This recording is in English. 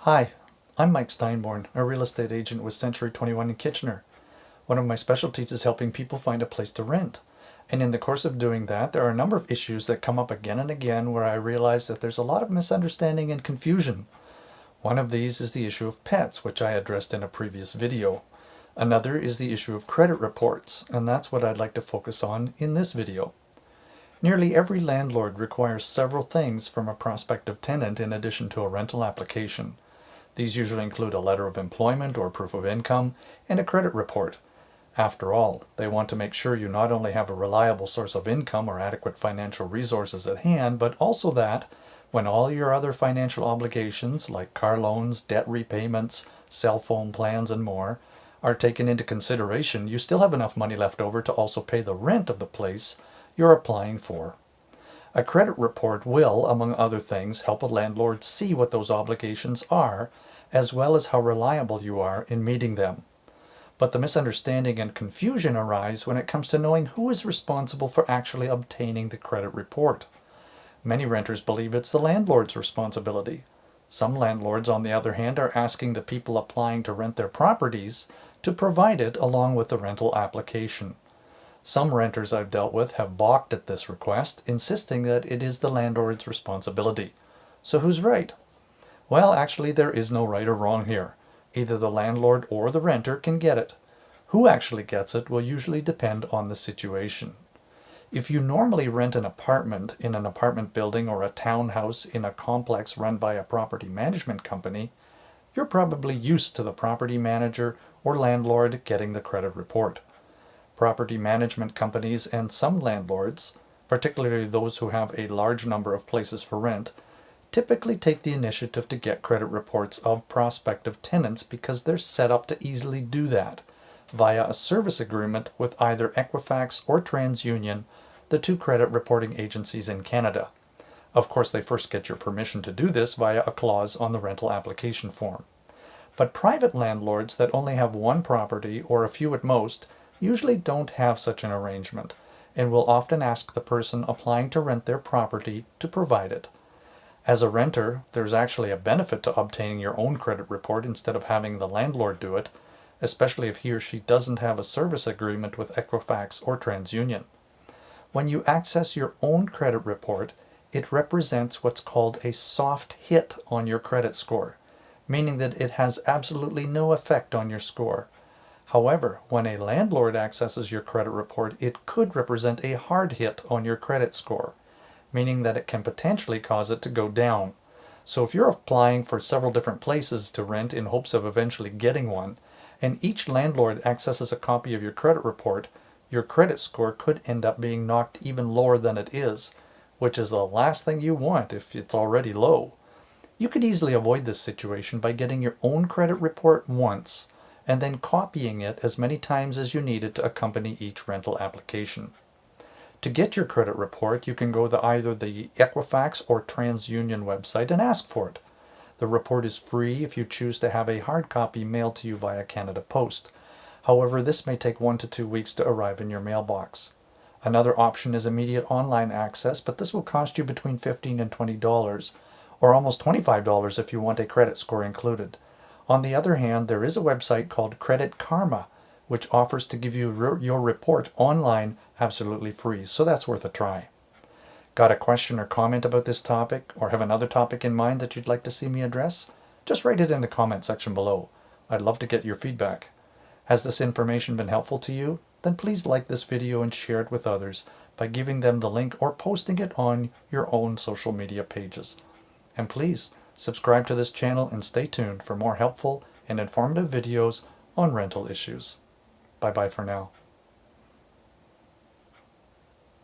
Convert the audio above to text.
Hi, I'm Mike Steinborn, a real estate agent with Century 21 in Kitchener. One of my specialties is helping people find a place to rent. And in the course of doing that, there are a number of issues that come up again and again where I realize that there's a lot of misunderstanding and confusion. One of these is the issue of pets, which I addressed in a previous video. Another is the issue of credit reports, and that's what I'd like to focus on in this video. Nearly every landlord requires several things from a prospective tenant in addition to a rental application. These usually include a letter of employment or proof of income and a credit report. After all, they want to make sure you not only have a reliable source of income or adequate financial resources at hand, but also that when all your other financial obligations like car loans, debt repayments, cell phone plans, and more are taken into consideration, you still have enough money left over to also pay the rent of the place you're applying for. A credit report will, among other things, help a landlord see what those obligations are, as well as how reliable you are in meeting them. But the misunderstanding and confusion arise when it comes to knowing who is responsible for actually obtaining the credit report. Many renters believe it's the landlord's responsibility. Some landlords, on the other hand, are asking the people applying to rent their properties to provide it along with the rental application. Some renters I've dealt with have balked at this request, insisting that it is the landlord's responsibility. So who's right? Well, actually, there is no right or wrong here. Either the landlord or the renter can get it. Who actually gets it will usually depend on the situation. If you normally rent an apartment in an apartment building or a townhouse in a complex run by a property management company, you're probably used to the property manager or landlord getting the credit report. Property management companies and some landlords, particularly those who have a large number of places for rent, typically take the initiative to get credit reports of prospective tenants because they're set up to easily do that via a service agreement with either Equifax or TransUnion, the two credit reporting agencies in Canada. Of course, they first get your permission to do this via a clause on the rental application form. But private landlords that only have one property or a few at most usually don't have such an arrangement and will often ask the person applying to rent their property to provide it. As a renter, there's actually a benefit to obtaining your own credit report instead of having the landlord do it, especially if he or she doesn't have a service agreement with Equifax or TransUnion. When you access your own credit report, it represents what's called a soft hit on your credit score, meaning that it has absolutely no effect on your score. However, when a landlord accesses your credit report, it could represent a hard hit on your credit score, meaning that it can potentially cause it to go down. So if you're applying for several different places to rent in hopes of eventually getting one, and each landlord accesses a copy of your credit report, your credit score could end up being knocked even lower than it is, which is the last thing you want if it's already low. You could easily avoid this situation by getting your own credit report once, and then copying it as many times as you need it to accompany each rental application. To get your credit report, you can go to either the Equifax or TransUnion website and ask for it. The report is free if you choose to have a hard copy mailed to you via Canada Post. However, this may take 1 to 2 weeks to arrive in your mailbox. Another option is immediate online access, but this will cost you between $15 and $20, or almost $25 if you want a credit score included. On the other hand, there is a website called Credit Karma, which offers to give you your report online absolutely free, so that's worth a try. Got a question or comment about this topic, or have another topic in mind that you'd like to see me address? Just write it in the comment section below. I'd love to get your feedback. Has this information been helpful to you? Then please like this video and share it with others by giving them the link or posting it on your own social media pages. And please, subscribe to this channel and stay tuned for more helpful and informative videos on rental issues. Bye-bye for now.